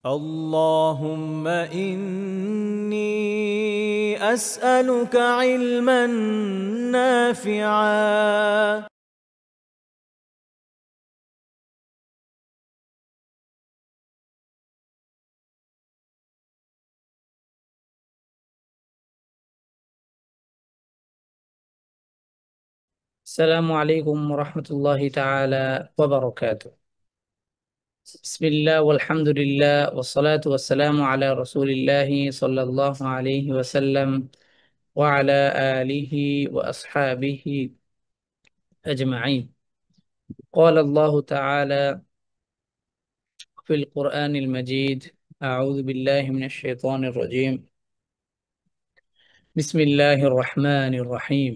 اللهم إني أسألك علما نافعا. السلام عليكم ورحمة الله تعالى وبركاته. بسم الله والحمد لله والصلاة والسلام على رسول الله صلى الله عليه وسلم وعلى آله وأصحابه أجمعين. قال الله تعالى في القرآن المجيد: أعوذ بالله من الشيطان الرجيم. بسم الله الرحمن الرحيم.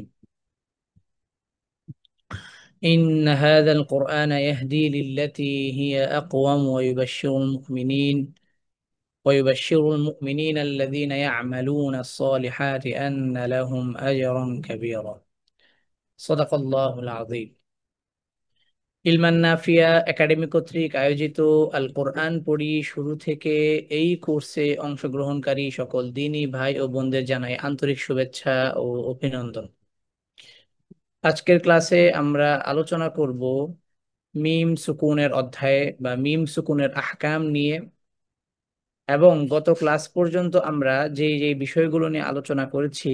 إن هذا القرآن يهدي للتي هي أقوم ويبشر المؤمنين الذين يعملون الصالحات أن لهم أجرا كبيرا. صدق الله العظيم. ইলমান Nafia academy কর্তৃক আয়োজিত আল কোরআন পড়ি শুরু থেকে এই কোর্সে অংশগ্রহণকারী সকল দিনী ভাই ও বোনদের জানাই আন্তরিক শুভেচ্ছা ও অভিনন্দন। আজকের ক্লাসে আমরা আলোচনা করব মিম সুকুনের অধ্যায়ে বা মিম সুকুনের আহকাম নিয়ে, এবং গত ক্লাস পর্যন্ত আমরা যে যে বিষয়গুলো নিয়ে আলোচনা করেছি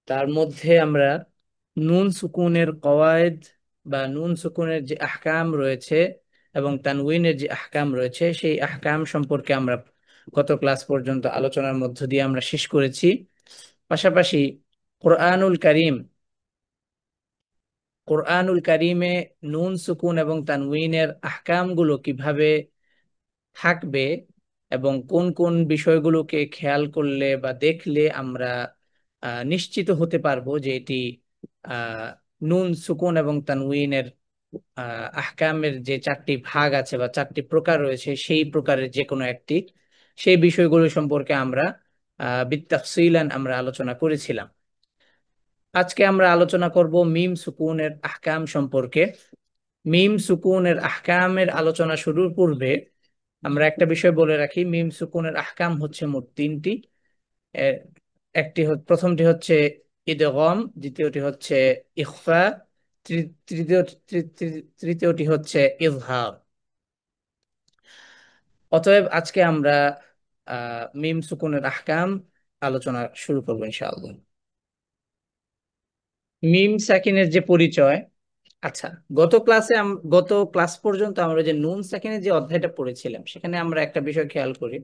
তার মধ্যে আমরা নুন সুকুনের কওয়ায়েদ বা নুন সুকুনের যে আহকাম রয়েছে এবং তানউইনের যে আহকাম রয়েছে সেই আহকাম সম্পর্কে আমরা গত ক্লাস পর্যন্ত আলোচনার মধ্য দিয়ে আমরা শেষ করেছি। পাশাপাশি কোরআনুল কারীম কোরআনুল কারীমে নুন সুকুন এবং তানউইনের আহকামগুলো কিভাবে থাকবে এবং কোন কোন বিষয়গুলোকে খেয়াল করলে বা দেখলে আমরা নিশ্চিত হতে পারবো যে এটি আহ, নুন সুকুন এবং তানউইনের আহকামের যে চারটি ভাগ আছে বা চারটি প্রকার রয়েছে সেই প্রকারের যে কোনো একটি, সেই বিষয়গুলো সম্পর্কে আমরা বিত্তাফসিলান আমরা আলোচনা করেছিলাম। আজকে আমরা আলোচনা করব মিম সুকুনের আহকাম সম্পর্কে। মিম সুকুনের আহকামের আলোচনা শুরুর পূর্বে আমরা একটা বিষয় বলে রাখি, মিম সুকুনের আহকাম হচ্ছে মোট তিনটি। এর প্রথমটি হচ্ছে ইদগম, দ্বিতীয়টি হচ্ছে ইখফা, তৃতীয়টি হচ্ছে ইজহার। অতএব আজকে আমরা মিম সুকুনের আহকাম আলোচনা শুরু করবো ইনশাআল্লাহ। মিম সাকিনের যে পরিচয়। আচ্ছা, গত ক্লাস পর্যন্ত আমরা যে নুন সাকিনের যে অধ্যায়টা পড়েছিলাম সেখানে আমরা একটা বিষয় খেয়াল করি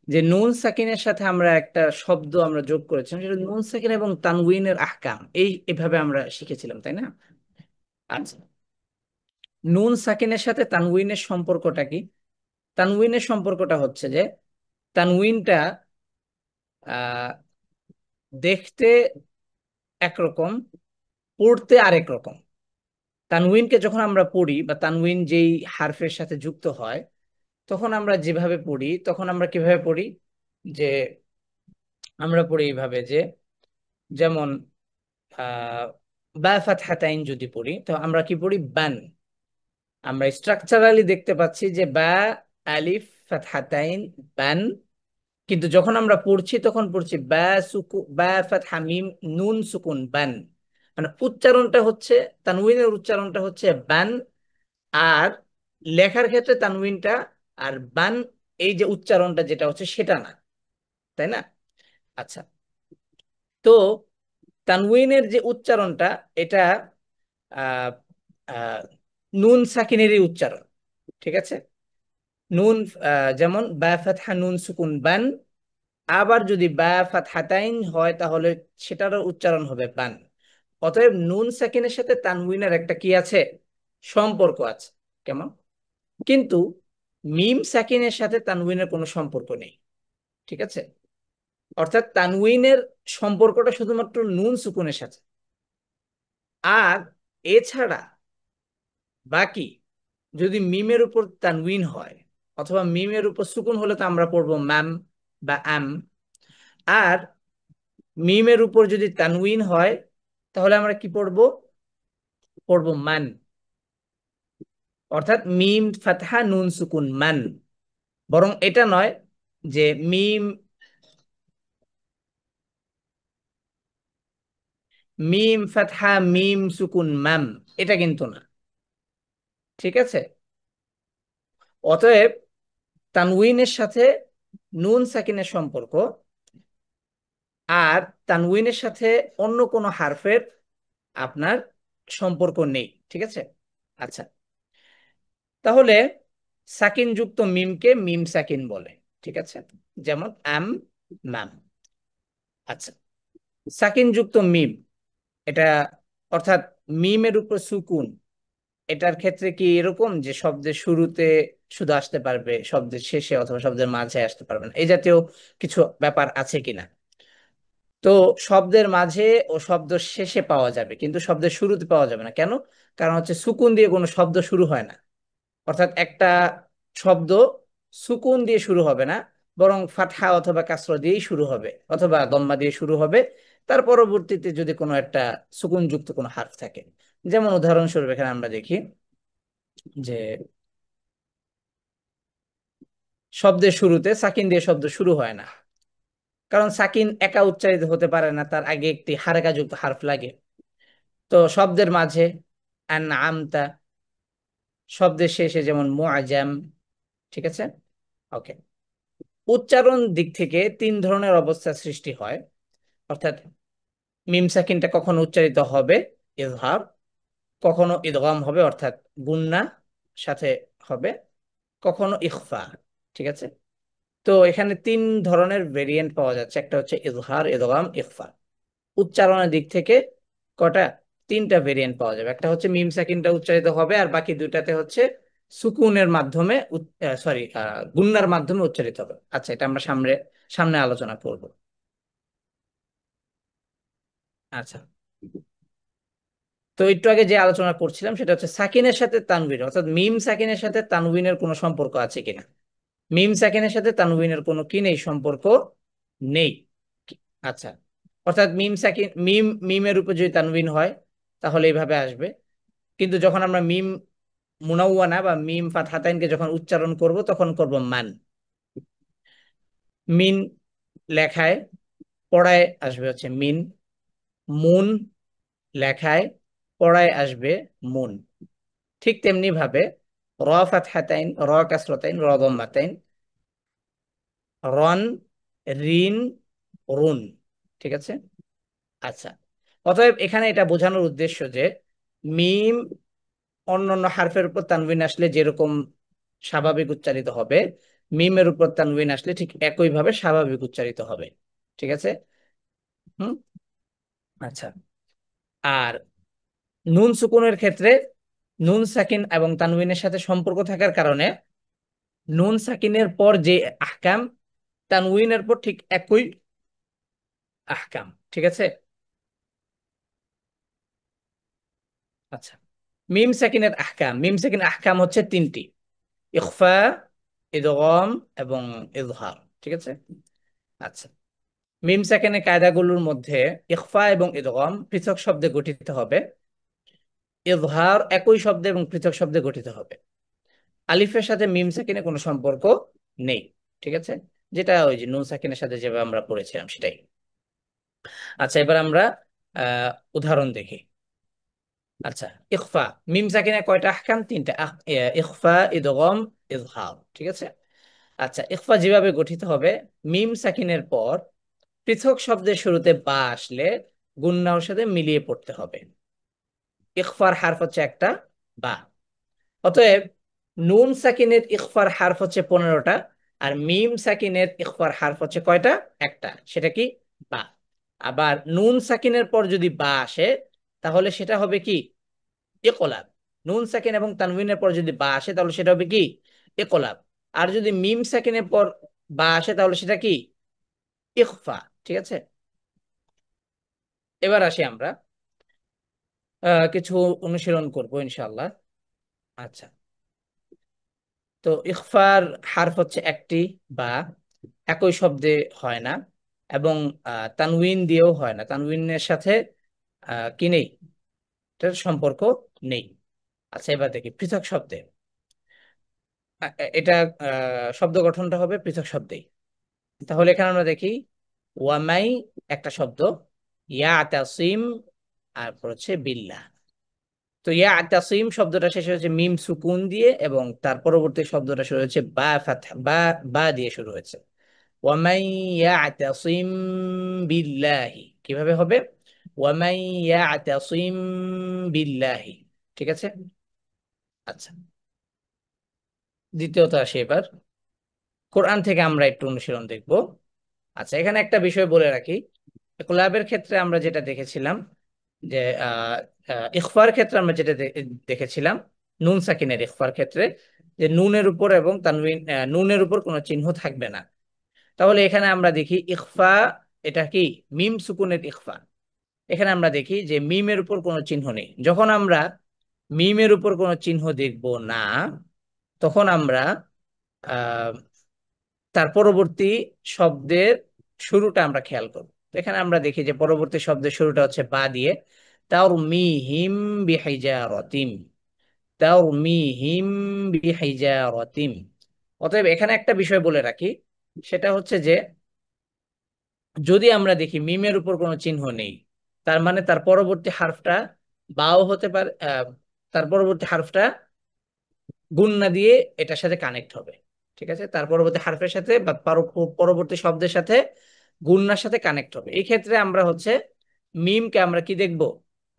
যে নুন সাকিনের সাথে আমরা একটা শব্দ আমরা যোগ করেছিলাম, সেটা নুন সাকিন এবং তানউইনের আহকাম। এভাবে আমরা শিখেছিলাম, তাই না? আচ্ছা, নুন সাকিনের সাথে তানউইনের সম্পর্কটা কি? তানউইনের সম্পর্কটা হচ্ছে যে তানউইনটা আহ দেখতে একরকম, পড়তে আরেক রকম। তানউইনকে যখন আমরা পড়ি বা তানউইন যেই হারফের সাথে যুক্ত হয় তখন আমরা যেভাবে পড়ি, তখন আমরা কিভাবে পড়ি, যে আমরা পড়ি এইভাবে, যে যেমন আহ বা ফাতহাতাইন যদি পড়ি তো আমরা কি পড়ি? বান। আমরা স্ট্রাকচারালি দেখতে পাচ্ছি যে বা আলিফ ফাতহাতাইন বান, কিন্তু যখন আমরা পড়ছি তখন পড়ছি বা ফাতহা মিম নুন সুকুন বান। মানে উচ্চারণটা হচ্ছে, তানউইনের উচ্চারণটা হচ্ছে বান, আর লেখার ক্ষেত্রে তানউইনটা আর বান, এই যে উচ্চারণটা যেটা হচ্ছে সেটা না, তাই না? আচ্ছা, তো তানউইনের যে উচ্চারণটা এটা আহ আহ নুন সাকিনেরই উচ্চারণ, ঠিক আছে? নুন যেমন বা ফাতহা নুন সুকুন বান, আবার যদি বা ফাতহাতাইন হয় তাহলে সেটারও উচ্চারণ হবে বান। অতএব নুন সাকিনের সাথে তানউইনের একটা কি আছে? সম্পর্ক আছে। কেমন? কিন্তু মিম সাকিনের সাথে তানউইনের কোনো সম্পর্ক নেই, ঠিক আছে? অর্থাৎ তানউইনের সম্পর্কটা শুধুমাত্র নুন সুকুনের সাথে, আর এছাড়া বাকি যদি মিমের উপর তানউইন হয় অথবা মিমের উপর সুকুন হলে তো আমরা পড়বো ম্যাম বা আম, আর মিমের উপর যদি তানউইন হয় তাহলে আমরা কি পড়বো? পড়বো মান। অর্থাৎ মিম ফাতহা নুন সুকুন মান, বরং এটা নয় যে মিম মিম ফাতহা মিম সুকুন মাম, এটা কিন্তু না। ঠিক আছে, অতএব তানউইনের সাথে নুন সাকিনের সম্পর্ক আর তানউইনের সাথে অন্য কোনো হারফের আপনার সম্পর্ক নেই। ঠিক আছে, আচ্ছা, তাহলে সাকিন যুক্ত মিমকে মিম সাকিন বলে। ঠিক আছে, যেমন আম, ম্যাম। আচ্ছা, সাকিন যুক্ত মিম, এটা অর্থাৎ মিমের উপর সুকুন, এটার ক্ষেত্রে কি এরকম যে শব্দের শুরুতে শুধু আসতে পারবে, শব্দের শেষে অথবা শব্দের মাঝে আসতে পারবে না, এই জাতীয় কিছু ব্যাপার আছে কিনা? তো শব্দের মাঝে ও শব্দ শেষে পাওয়া যাবে, কিন্তু শব্দের শুরুতে পাওয়া যাবে না। কেন? কারণ হচ্ছে সুকুন দিয়ে কোনো শব্দ শুরু হয় না। অর্থাৎ একটা শব্দ সুকুন দিয়ে শুরু হবে না, বরং ফাতহা অথবা কাসরা দিয়েই শুরু হবে অথবা দম্মা দিয়ে শুরু হবে। তার পরবর্তীতে যদি কোনো একটা সুকুন যুক্ত কোনো হারফ থাকে, যেমন উদাহরণস্বরূপ এখানে আমরা দেখি যে শব্দের শুরুতে সাকিন দিয়ে শব্দ শুরু হয় না, কারণ সাকিন একা উচ্চারিত হতে পারে না, তার আগে একটি হারেকা যুক্ত হারফ লাগে। তো শব্দের মাঝে আনআমতা, শব্দের শেষে যেমন মুআজাম। ঠিক আছে, ওকে। উচ্চারণ দিক থেকে তিন ধরনের অবস্থা সৃষ্টি হয়, অর্থাৎ মিম সাকিনটা কখনো উচ্চারিত হবে ইজহার, কখনো ইদগাম হবে অর্থাৎ গুন্না সাথে হবে, কখনো ইখফা। ঠিক আছে, তো এখানে তিন ধরনের ভেরিয়েন্ট পাওয়া যাচ্ছে, একটা হচ্ছে ইজহার, ইদগাম, ইখফা। উচ্চারণের দিক থেকে কটা? তিনটা ভেরিয়েন্ট পাওয়া যাবে। একটা হচ্ছে মিম সাকিনটা উচ্চারিত হবে, আর বাকি দুইটাতে হচ্ছে সুকুনের মাধ্যমে, সরি, গুন্নার মাধ্যমে উচ্চারিত হবে। আচ্ছা, এটা আমরা সামনে সামনে আলোচনা করব। আচ্ছা, তো একটু আগে যে আলোচনা করছিলাম সেটা হচ্ছে সাকিনের সাথে তানবিন, অর্থাৎ মিম সাকিনের সাথে তানবিনের কোনো সম্পর্ক আছে কিনা। মিম সাকিনের সাথে তানবিনের কোনো কি নেই, সম্পর্ক নেই। আচ্ছা, অর্থাৎ মিম সাকিন মিমের উপর যদি তানবিন হয় তাহলে এইভাবে আসবে, কিন্তু যখন আমরা মিম মুনাওয়ানা বা মিম ফাতহাতাইনকে যখন উচ্চারণ করব তখন করব মান। মিন লেখায় পড়ায় আসবে হচ্ছে মিন, মুন লেখায় পড়ায় আসবে মুন। ঠিক তেমনি ভাবে র ফাতহাতাইন, র কাসরাতাইন, র দম্মাতাইন, রন, রিন, রুন। ঠিক আছে, আচ্ছা, অতএব এখানে এটা বোঝানোর উদ্দেশ্য যে মিম অন্যান্য হারফের উপর তানবিন আসলে যেরকম স্বাভাবিক উচ্চারিত হবে, মিমের উপর তানবিন আসলে ঠিক একইভাবে স্বাভাবিক উচ্চারিত হবে। ঠিক আছে, হুম, আচ্ছা। আর নুন সুকুনের ক্ষেত্রে নুন সাকিন এবং তানবিনের সাথে সম্পর্ক থাকার কারণে নুন সাকিনের পর যে আহকাম, তানউইনের পর ঠিক একই আহকাম। ঠিক আছে, আচ্ছা, মিম সাকিনের আহকাম, মিম সাকিনের আহকাম হচ্ছে তিনটি: ইখফা, ইদগাম এবং ইজহার। ঠিক আছে, আচ্ছা, মিম সাকিনের কায়দাগুলোর মধ্যে ইখফা এবং ইদগাম পৃথক শব্দে গঠিত হবে, ইজহার একই শব্দে এবং পৃথক শব্দে গঠিত হবে। আলিফের সাথে মিম সাকিনের কোনো সম্পর্ক নেই। ঠিক আছে, যেটা ওই যে নুন সাকিনের সাথে যেভাবে আমরা পড়েছিলাম সেটাই। আচ্ছা, এবার আমরা উদাহরণ দেখি। আচ্ছা, ইখফা, মিম সাকিনের কয়টা আহকাম? তিনটা। ইখফা, ইদগাম, ইজহার। ঠিক আছে, আচ্ছা, ইখফা যেভাবে গঠিত হবে, মিম সাকিনের পর পৃথক শব্দের শুরুতে বা আসলে গুণনার সাথে মিলিয়ে পড়তে হবে। ইখফার হারফ হচ্ছে একটা বা। অতএব নুন সাকিনের ইখফার হারফ হচ্ছে 15টা, আর মিম সাকিনের ইখফার হারফ হচ্ছে কয়টা? একটা, সেটা কি? বা। আবার নুন সাকিনের পর যদি বা আসে তাহলে সেটা হবে কি? ইকলাব। নুন সাকিন এবং তানবিনের পর যদি বা আসে তাহলে সেটা হবে কি? ইকলাব। আর যদি মিম সাকিনের পর বা আসে তাহলে সেটা কি? ইখফা। ঠিক আছে, এবার আসি আমরা কিছু অনুশীলন করব ইনশাআল্লাহ। আচ্ছা, তো ইখফার হারফ হচ্ছে একটি, বা একই শব্দে হয় না, এবং তানউইন দিয়েও হয় না, তানউইনের সাথে কি নেই, এটার সম্পর্ক নেই। আচ্ছা, এবার দেখি পৃথক শব্দে। এটা শব্দ গঠনটা হবে পৃথক শব্দেই। তাহলে এখানে আমরা দেখি ওয়ামাই একটা শব্দ, ইয়াতাসিম তারপর হচ্ছে বিল্লাহ। তো ইয়াতাসিম শব্দটা শেষ হয়েছে মিম সুকুন দিয়ে, এবং তার পরবর্তী শব্দটা শুরু হয়েছে বা ফাতহা, বা দিয়ে শুরু হয়েছে। ওয়ামাই ইয়াতাসিম বিল্লাহি কিভাবে হবে? ওয়ামাই ইয়াতাসিম বিল্লাহি। ঠিক আছে। আচ্ছা, দ্বিতীয়ত আসি এবার। কোরআন থেকে আমরা একটু অনুশীলন দেখব। আচ্ছা, এখানে একটা বিষয় বলে রাখি। কোলাবের ক্ষেত্রে আমরা যেটা দেখেছিলাম যে আহ, ইখফার ক্ষেত্রে আমরা যেটা দেখেছিলাম, নুন সাকিনের ইখফার ক্ষেত্রে, যে নুনের উপর এবং তানবিন নুনের উপর কোনো চিহ্ন থাকবে না। তাহলে এখানে আমরা দেখি ইখফা, এটা কি মিম সুকুনের ইখফা। এখানে আমরা দেখি যে মিমের উপর কোনো চিহ্ন নেই। যখন আমরা মিমের উপর কোনো চিহ্ন দেখব না, তখন আমরা আহ তার পরবর্তী শব্দের শুরুটা আমরা খেয়াল করব। তো এখানে আমরা দেখি যে পরবর্তী শব্দের শুরুটা হচ্ছে বা দিয়ে, তারমিহিম বিহিজারাতিম, তারমিহিম বিহিজারাতিম। অতএব এখানে একটা বিষয় বলে রাখি, সেটা হচ্ছে যে যদি আমরা দেখি মিমের উপর কোনো চিহ্ন নেই, তার মানে তার পরবর্তী হারফটা বাও হতে পারে, তার পরবর্তী হারফটা গুণনা দিয়ে এটার সাথে কানেক্ট হবে। ঠিক আছে, তার পরবর্তী হারফের সাথে বা পরবর্তী শব্দের সাথে গুণনার সাথে কানেক্ট হবে। এই ক্ষেত্রে আমরা হচ্ছে মিমকে আমরা কি দেখব?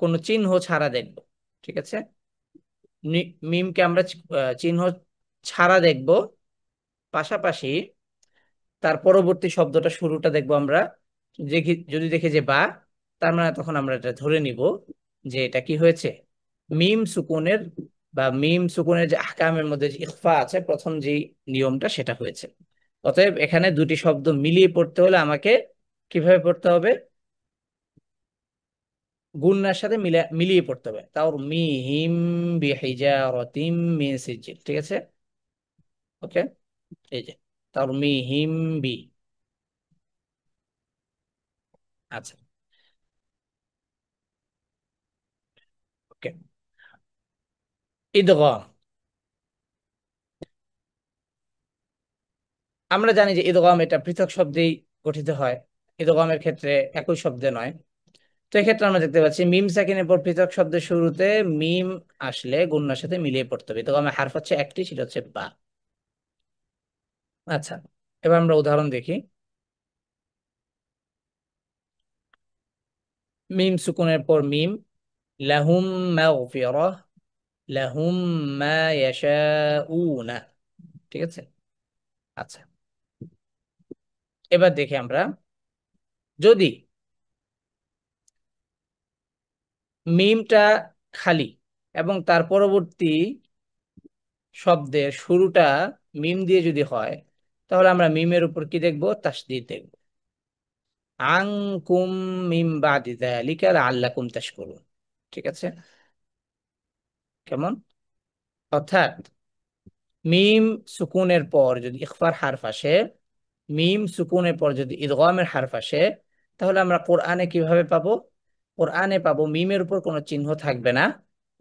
কোনো চিহ্ন ছাড়া দেখব। ঠিক আছে, মিমকে আমরা চিহ্ন ছাড়া দেখব। পাশাপাশি তার পরবর্তী শব্দটা শুরুটা দেখবো আমরা। দেখি, যদি দেখি যে বা, তার মানে তখন আমরা এটা ধরে নিব যে এটা কি হয়েছে, মিম সুকুনের বা মিম সুকুনের যে আহকামের মধ্যে যে ইখফা আছে, প্রথম যে নিয়মটা সেটা হয়েছে। অতএব এখানে দুটি শব্দ মিলিয়ে পড়তে হলে আমাকে কিভাবে পড়তে হবে? গুণনার সাথে মিলিয়ে পড়তে হবে। তাও মিহিম বিহিজারাতিম মিন সিজিল। ঠিক আছে, ওকে। এই যে তাও মিহিম বি। আচ্ছা, ওকে। ইদগাম, আমরা জানি যে ইদগাম এটা পৃথক শব্দেই গঠিত হয়। ইদগামের ক্ষেত্রে একই শব্দে নয়। তো এক্ষেত্রে আমরা দেখতে পাচ্ছি মিম সাকিনের পর পৃথক শব্দের শুরুতে মিম আসলে গুণনার সাথে মিলিয়ে পড়তে হবে। ইদগামের হারফ হচ্ছে একটি, সেটা হচ্ছে বা। আচ্ছা, এবার আমরা উদাহরণ দেখি। মিম সুকুনের পর মিম, লাহুম মাগফিরাহ, লাহুম মা ইয়াশাউনা। ঠিক আছে। আচ্ছা, এবার দেখি আমরা, যদি মিমটা খালি এবং তার পরবর্তী শব্দের শুরুটা মিম দিয়ে যদি হয়, তাহলে আমরা মিমের উপর কি দেখবো? তাসদীদ দেখবো। আনকুম মিম বাদি যালিকা লাআল্লাকুম তাশকুরুন। ঠিক আছে, কেমন? অর্থাৎ মিম সুকুনের পর যদি ইখফার হারফ আসে, মিম সুকুনের পর যদি ইদগামের হারফ আসে, তাহলে আমরা কোরআনে কিভাবে পাবো? কোরআনে পাবো মিমের উপর কোনো চিহ্ন থাকবে না,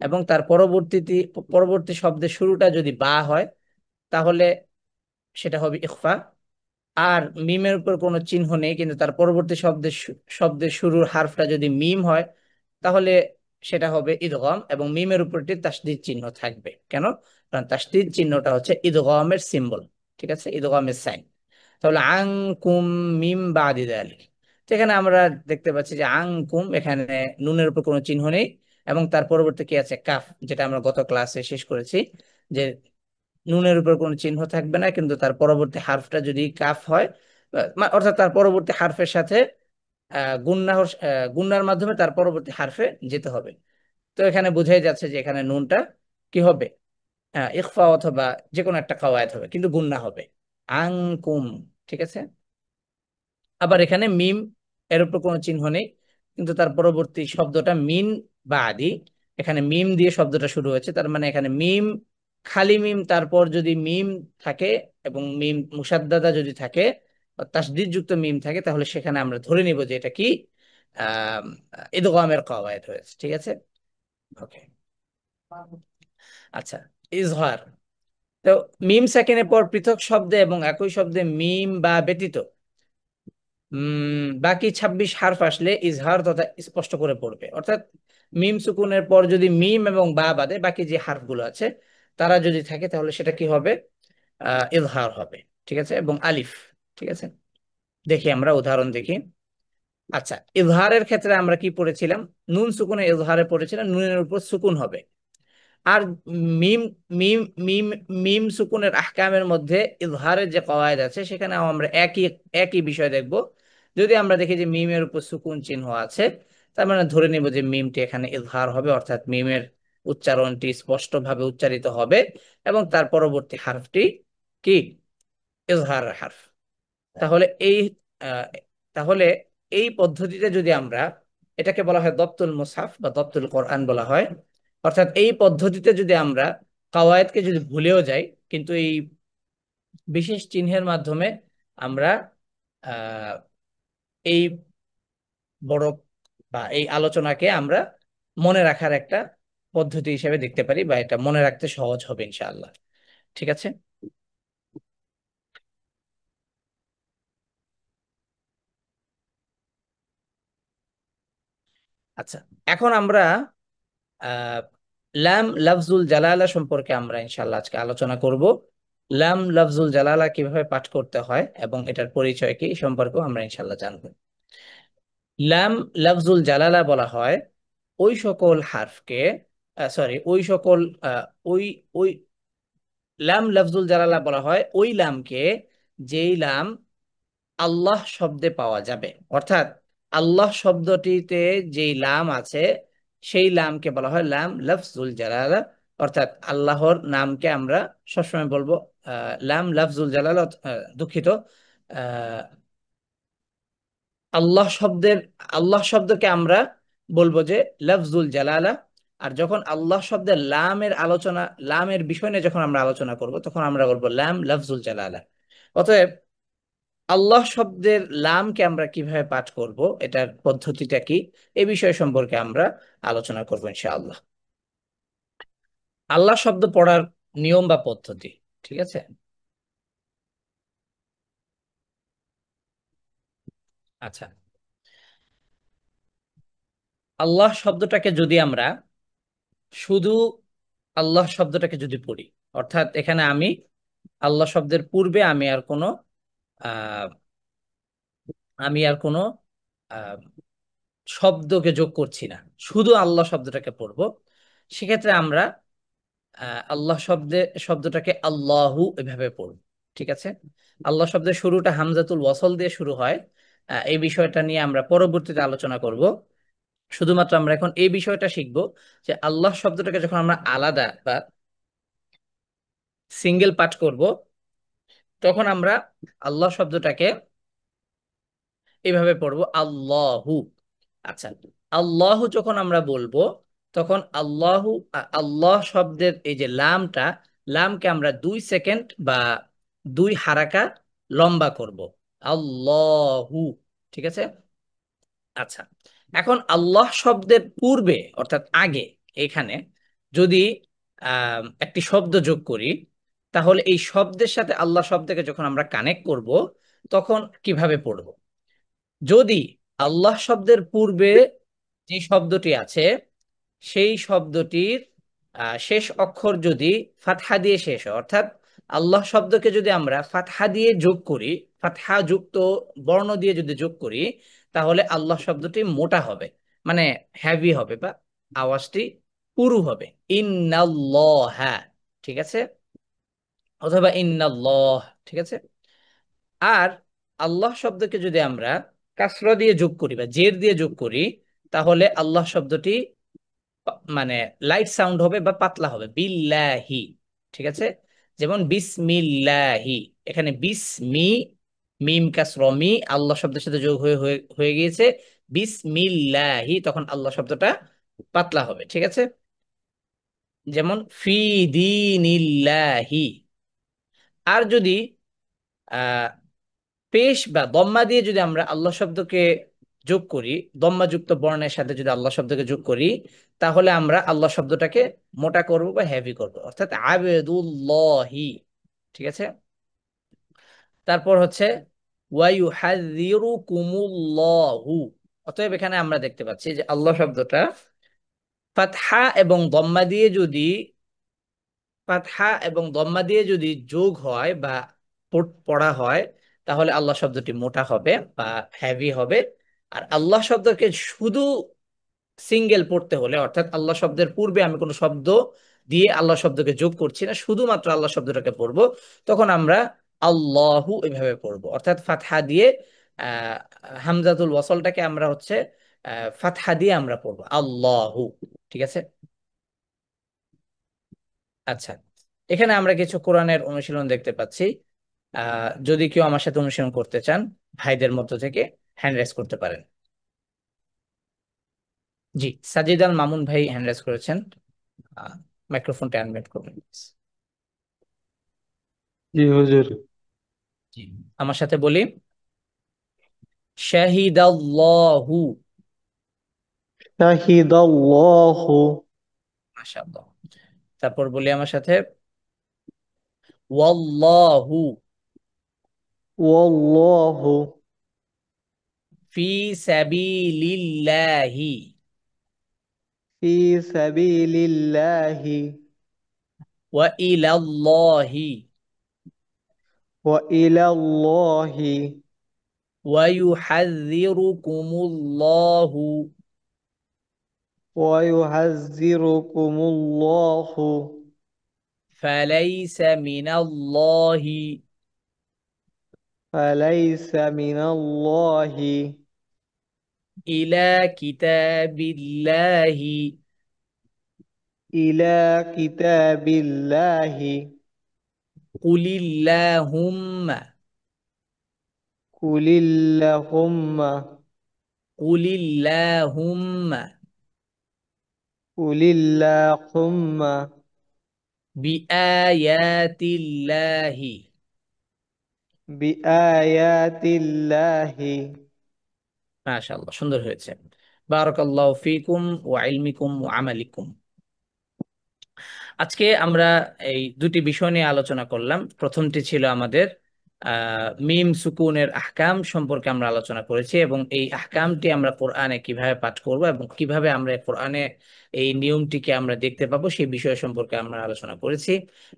এবং তার পরবর্তী শব্দের শুরুটা যদি বা হয়, তাহলে সেটা হবে ইখফা। আর মিমের উপর কোনো চিহ্ন নেই, কিন্তু তার পরবর্তী শব্দের শুরুর হারফটা যদি মিম হয়, তাহলে সেটা হবে ইদগম, এবং মিমের উপরটি তাসদীদ চিহ্ন থাকবে। কেন? কারণ তাসদীদ চিহ্নটা হচ্ছে ইদগমের সিম্বল। ঠিক আছে, ইদগমের সাইন। তাহলে আংকুম মিম বাদি যালিক। তো এখানে আমরা দেখতে পাচ্ছি যে আংকুম, এখানে নুনের উপর কোনো চিহ্ন নেই, এবং তার পরবর্তী কি আছে? কাফ, যেটা আমরা গত ক্লাসে শেষ করেছি, যে নুনের উপর কোনো চিহ্ন থাকবে না, কিন্তু তার পরবর্তী হারফটা যদি কাফ হয়, অর্থাৎ তার পরবর্তী হারফের সাথে গুন্নার মাধ্যমে তার পরবর্তী হারফে যেতে হবে। তো এখানে বোঝাই যাচ্ছে যে এখানে নুনটা কি হবে? ইখফা অথবা যে কোনো একটা কাওয়ায়েদ হবে, কিন্তু গুন্না হবে। আংকুম। ঠিক আছে। আবার এখানে মিম, এর উপর কোনো চিহ্ন নেই, কিন্তু তার পরবর্তী শব্দটা মিন বা আদি, এখানে মিম দিয়ে শব্দটা শুরু হয়েছে, তার মানে এখানে মিম, খালি মিম, তারপর যদি মিম থাকে এবং মিম মুসাদ্দাদা যদি থাকে, তাসদীদ যুক্ত মিম থাকে, তাহলে সেখানে আমরা ধরে নিব যে এটা কি আহ ইদগামের কাওয়ায়েদ হয়েছে। ঠিক আছে, ওকে। আচ্ছা, ইজহার। তো মিম সাকিনের পর পৃথক শব্দে এবং একই শব্দে মিম বা ব্যতীত বাকি ২৬ হারফ আসলে ইজহার তথা স্পষ্ট করে পড়বে। অর্থাৎ মিম সুকুনের পর যদি মিম এবং বা বাদে বাকি যে হারফগুলো আছে তারা যদি থাকে তাহলে সেটা কি হবে? ইজহার হবে। ঠিক আছে, এবং আলিফ। ঠিক আছে, দেখি আমরা উদাহরণ দেখি। আচ্ছা, ইজহারের ক্ষেত্রে আমরা কি পড়েছিলাম? নুন সুকুনে ইজহারে পড়েছিলাম নুনের উপর সুকুন হবে। আর মিম মিম মিম মিম সুকুনের আহকামের মধ্যে ইজহারের যে কওয়ায়েদ আছে সেখানে আমরা একই একই বিষয় দেখব। যদি আমরা দেখি যে মিমের উপর সুকুন চিহ্ন আছে, তার মানে ধরে নিব যে মিমটি এখানে ইজহার হবে, অর্থাৎ মিমের উচ্চারণটি স্পষ্টভাবে উচ্চারিত হবে এবং তার পরবর্তী হারফটি কি? ইজহার হারফ। তাহলে এই আহ, তাহলে এই পদ্ধতিতে যদি আমরা, এটাকে বলা হয় দপ্তুল মুসহাফ বা দপ্তুল কোরআন বলা হয়। অর্থাৎ এই পদ্ধতিতে যদি আমরা কাওয়ায়েদকে যদি ভুলেও যাই, কিন্তু এই বিশেষ চিহ্নের মাধ্যমে আমরা আহ এই বড় বা এই আলোচনাকে আমরা মনে রাখার একটা পদ্ধতি হিসেবে দেখতে পারি, বা এটা মনে রাখতে সহজ হবে ইনশাআল্লাহ। ঠিক আছে। আচ্ছা, এখন আমরা আহ লাম লাফজুল জালালা সম্পর্কে আমরা ইনশাআল্লাহ আজকে আলোচনা করব। লাম লাফজুল জালালা কিভাবে পাঠ করতে হয় এবং এটার পরিচয় কি এই সম্পর্কেও আমরা ইনশাআল্লাহ জানবো। লাম লাফজুল জালালা বলা হয় ওই সকল হারফকে, সরি, ওই সকল আহ, ওই ওই লাম লাফজুল জালালা বলা হয় ওই লামকে যেই লাম আল্লাহ শব্দে পাওয়া যাবে। অর্থাৎ আল্লাহ শব্দটিতে যেই লাম আছে সেই লামকে বলা হয় লাম লফজুল জালালা। অর্থাৎ আল্লাহর নামকে আমরা সবসময় বলবো লাম লফজুল জালালা। দুঃখিত, আহ, আল্লাহ শব্দের, আল্লাহ শব্দকে আমরা বলবো যে লফজুল জালালা। আর যখন আল্লাহ শব্দের লামের আলোচনা, লামের বিষয় নিয়ে যখন আমরা আলোচনা করব তখন আমরা বলবো লাম লফজুল জালালা। অতএব আল্লাহ শব্দের লামকে আমরা কিভাবে পাঠ করব, এটার পদ্ধতিটা কি, এই বিষয় সম্পর্কে আমরা আলোচনা করবো ইনশাআল্লাহ। আল্লাহ শব্দ পড়ার নিয়ম বা পদ্ধতি। ঠিক আছে। আচ্ছা, আল্লাহ শব্দটাকে যদি আমরা শুধু আল্লাহ শব্দটাকে যদি পড়ি, অর্থাৎ এখানে আমি আল্লাহ শব্দের পূর্বে আহ আমি আর কোনো আহ শব্দকে যোগ করছি না, শুধু আল্লাহ শব্দটাকে পড়বো, সেক্ষেত্রে আমরা আল্লাহ শব্দটাকে আল্লাহু এভাবে পড়ব। ঠিক আছে। আল্লাহ শব্দের শুরুটা হামজাতুল ওয়াসল দিয়ে শুরু হয়। এই বিষয়টা নিয়ে আমরা পরবর্তীতে আলোচনা করব। শুধুমাত্র আমরা এখন এই বিষয়টা শিখব যে আল্লাহ শব্দটাকে যখন আমরা আলাদা বা সিঙ্গেল পাঠ করব তখন আমরা আল্লাহ শব্দটাকে এভাবে পড়বো আল্লাহু। আচ্ছা, আল্লাহু যখন আমরা বলবো তখন আল্লাহ শব্দের এই যে লামটা, লামকে আমরা 2 সেকেন্ড বা 2 হারাকা লম্বা করব। আল্লাহু। ঠিক আছে। আচ্ছা, এখন আল্লাহ শব্দের পূর্বে অর্থাৎ আগে এখানে যদি একটি শব্দ যোগ করি, তাহলে এই শব্দের সাথে আল্লাহ শব্দকে যখন আমরা কানেক্ট করব তখন কিভাবে পড়ব? যদি আল্লাহ শব্দের পূর্বে যে শব্দটি আছে সেই শব্দটির শেষ অক্ষর যদি ফাতহা দিয়ে শেষ হয়, অর্থাৎ আল্লাহ শব্দকে যদি আমরা ফাতহা দিয়ে যোগ করি, ফাতহা যুক্ত বর্ণ দিয়ে যদি যোগ করি, তাহলে আল্লাহ শব্দটি মোটা হবে, মানে হ্যাভি হবে, বা আওয়াজটি পুরু হবে। ইন্নাল্লাহা। ঠিক আছে, অথবা ইন্নাল্লাহ। ঠিক আছে। আর আল্লাহ শব্দকে যদি আমরা কাসরা দিয়ে যোগ করি বা জের দিয়ে যোগ করি, তাহলে আল্লাহ শব্দটি মানে লাইট সাউন্ড হবে বা পাতলা হবে, বিল্লাহি। ঠিক আছে। যেমন বিসমিল্লাহি, এখানে বিসমি, মিম কাসরা মি আল্লাহ শব্দের সাথে যোগ হয়ে হয়ে হয়ে গিয়েছে বিসমিল্লাহি, তখন আল্লাহ শব্দটা পাতলা হবে। ঠিক আছে। যেমন ফি দীনিল্লাহি। আর যদি আহ পেশ বা দম্মা দিয়ে যদি আমরা আল্লাহ শব্দকে যোগ করি, দম্মাযুক্ত বর্ণের সাথে যদি আল্লাহ শব্দকে যোগ করি, তাহলে আমরা আল্লাহ শব্দটাকে মোটা করব বা হেভি করব, অর্থাৎ আবেদুল্লাহি। ঠিক আছে। তারপর হচ্ছে ওয়ায়ুহাযযিরুকুমুল্লাহু। অতএব এখানে আমরা দেখতে পাচ্ছি যে আল্লাহ শব্দটা ফাতহা এবং দম্মা দিয়ে যদি যোগ হয় বা পড়া হয়, তাহলে আল্লাহ শব্দটি মোটা হবে বা হেভি হবে। আর আল্লাহ শব্দকে শুধু সিঙ্গেল পড়তে হলে, অর্থাৎ আল্লাহ শব্দের পূর্বে আমি কোনো শব্দ দিয়ে আল্লাহ শব্দকে যোগ করছি না, শুধুমাত্র আল্লাহ শব্দটাকে পড়বো, তখন আমরা আল্লাহু এভাবে পড়বো, অর্থাৎ ফাতহা দিয়ে আহ হামজাতুল ওয়াসলটাকে আমরা হচ্ছে ফাতহা দিয়ে আমরা পড়বো আল্লাহু। ঠিক আছে। আচ্ছা, এখানে আমরা কিছু কোরআনের অনুশীলন দেখতে পাচ্ছি। যদি কেউ আমার সাথে অনুশীলন করতে চান, ভাইদের মধ্য থেকে হ্যান্ড রেজ করতে পারেন। জি, সাজিদ আল মামুন ভাই হ্যান্ড রেজ করেছেন। মাইক্রোফোনটা আনমিউট করবেন please। জি হুজুর। জি, আমার সাথে বলি, শাহিদাল্লাহু। শাহিদাল্লাহু। মাশাআল্লাহ। তারপর বলি আমার সাথে, ওয়াল্লাহু ওয়াল্লাহু ফি সাবিলিল্লাহি ফি সাবিলিল্লাহি ওয়া ইলাল্লাহি ওয়া ইলাল্লাহি ওয়া ইউহাযযিরুকুমুল্লাহু ওয়া ইউহাযযিরুকুমুল্লাহু ফালাইসা মিনাল্লাহি ফালাইসা মিনাল্লাহি ইলা কিতাবিল্লাহি ইলা কিতাবিল্লাহি কুলিল্লাহুম্মা কুলিল্লাহুম্মা কুলিল্লাহুম্মা কুলিল্লাহুম্মা বিআয়াতিল্লাহি। বিআয়াতিল্লাহি। মাশাআল্লাহ, সুন্দর হয়েছে। বারাকাল্লাহু ফিকুম ওয়া ইলমিকুম ওয়া আমালিকুম। আজকে আমরা এই দুটি বিষয় নিয়ে আলোচনা করলাম। প্রথমটি ছিল আমাদের মিম সুকুনের আহকাম সম্পর্কে আমরা আলোচনা করেছি, এবং এই আহকামটি আমরা কোরআনে কিভাবে পাঠ করব এবং কিভাবে আমরা কোরআনে এই নিয়মটিকে আমরা দেখতে পাবো সেই বিষয় সম্পর্কে আমরা আলোচনা করেছি।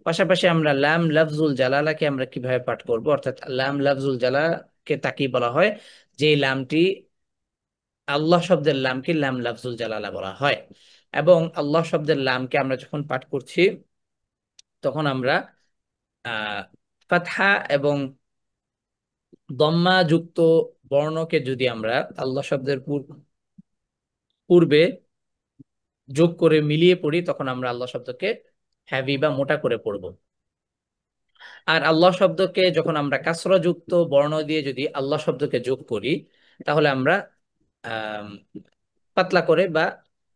পাশাপাশি আমরা লাম লাফজুল জালালাকে আমরা কিভাবে পাঠ করব, অর্থাৎ লাম লাফজুল জালালাকে তাকেই বলা হয় যে লামটি, আল্লাহ শব্দের লামকে লাম লাফজুল জালালা বলা হয়। এবং আল্লাহ শব্দের লামকে আমরা যখন পাঠ করছি, তখন আমরা আহ ফাতহা এবং দম্মা যুক্ত বর্ণকে যদি আমরা আল্লাহ শব্দের পূর্বে যোগ করে মিলিয়ে পড়ি, তখন আমরা আল্লাহ শব্দকে হ্যাভি বা মোটা করে পড়ব। আর আল্লাহ শব্দকে যখন আমরা কাসরা যুক্ত বর্ণ দিয়ে যদি আল্লাহ শব্দকে যোগ করি, তাহলে আমরা আহ পাতলা করে বা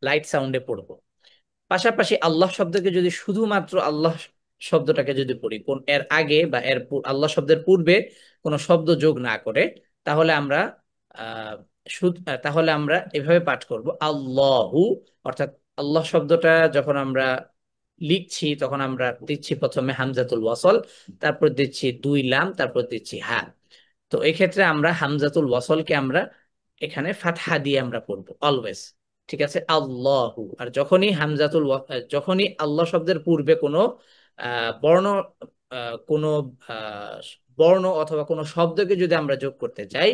লাইট সাউন্ডে পড়ব। পাশাপাশি আল্লাহ শব্দকে যদি শুধুমাত্র আল্লাহ শব্দটাকে যদি পড়ি, কোন এর আগে বা আল্লাহ শব্দের পূর্বে কোনো শব্দ যোগ না করে, তাহলে আমরা আহ তাহলে আমরা এভাবে পাঠ করব আল্লাহু। অর্থাৎ আল্লাহ শব্দটা যখন আমরা লিখছি, তখন আমরা দিচ্ছি প্রথমে হামজাতুল ওয়াসল, তারপর দিচ্ছি দুই লাম, তারপর দিচ্ছি হা। তো এক্ষেত্রে আমরা হামজাতুল ওয়াসলকে আমরা এখানে ফাতহা দিয়ে আমরা পড়বো অলওয়েজ। ঠিক আছে, আল্লাহু। আর যখনই আল্লাহ শব্দের পূর্বে কোনো বর্ণ কোনো বর্ণ অথবা কোনো শব্দকে যদি আমরা যোগ করতে চাই,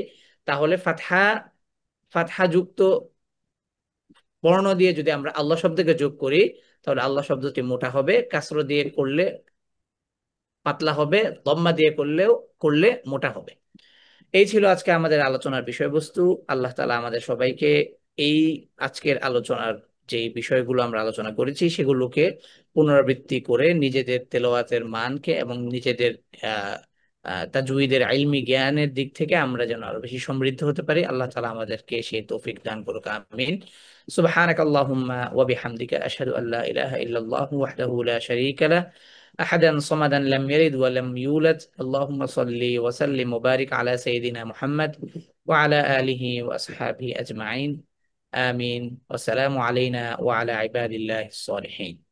তাহলে ফাতহা যুক্ত বর্ণ দিয়ে যদি আমরা আল্লাহ শব্দকে যোগ করি, তাহলে আল্লাহ শব্দটি মোটা হবে, কাসর দিয়ে করলে পাতলা হবে, দম্মা দিয়ে করলে মোটা হবে। এই ছিল আজকে আমাদের আলোচনার বিষয়বস্তু। আল্লাহ তাআলা আমাদের সবাইকে এই আজকের আলোচনার যে বিষয়গুলো আমরা আলোচনা করেছি সেগুলোকে পুনরাবৃত্তি করে নিজেদের তেলাওয়াতের মানকে এবং নিজেদের আহ তাজউইদের ইলমি জ্ঞানের দিক থেকে আমরা যেন আরো বেশি সমৃদ্ধ হতে পারি। আল্লাহ তাআলা আমাদেরকে সেই তৌফিক দান করুক, আমিন। সুবহানাকাল্লাহুম্মা ওয়া বিহামদিকা আশহাদু আল্লা ইলাহা ইল্লাল্লাহু ওয়াহদাহু লা শারীকা লাহ আহাদান সামাদান লাম ইয়ালিদ ওয়া লাম ইউলাদ আল্লাহুম্মা সাল্লি ওয়া সাল্লিম ওয়া বারিক আলা সাইয়্যিদিনা মুহাম্মদ ওয়া আলা আলিহি ওয়া আসহাবিহি আজমাইন আমিন ওয়া সালামু আলাইনা ওয়া আলা ইবাদিল্লাহিস সালিহিন।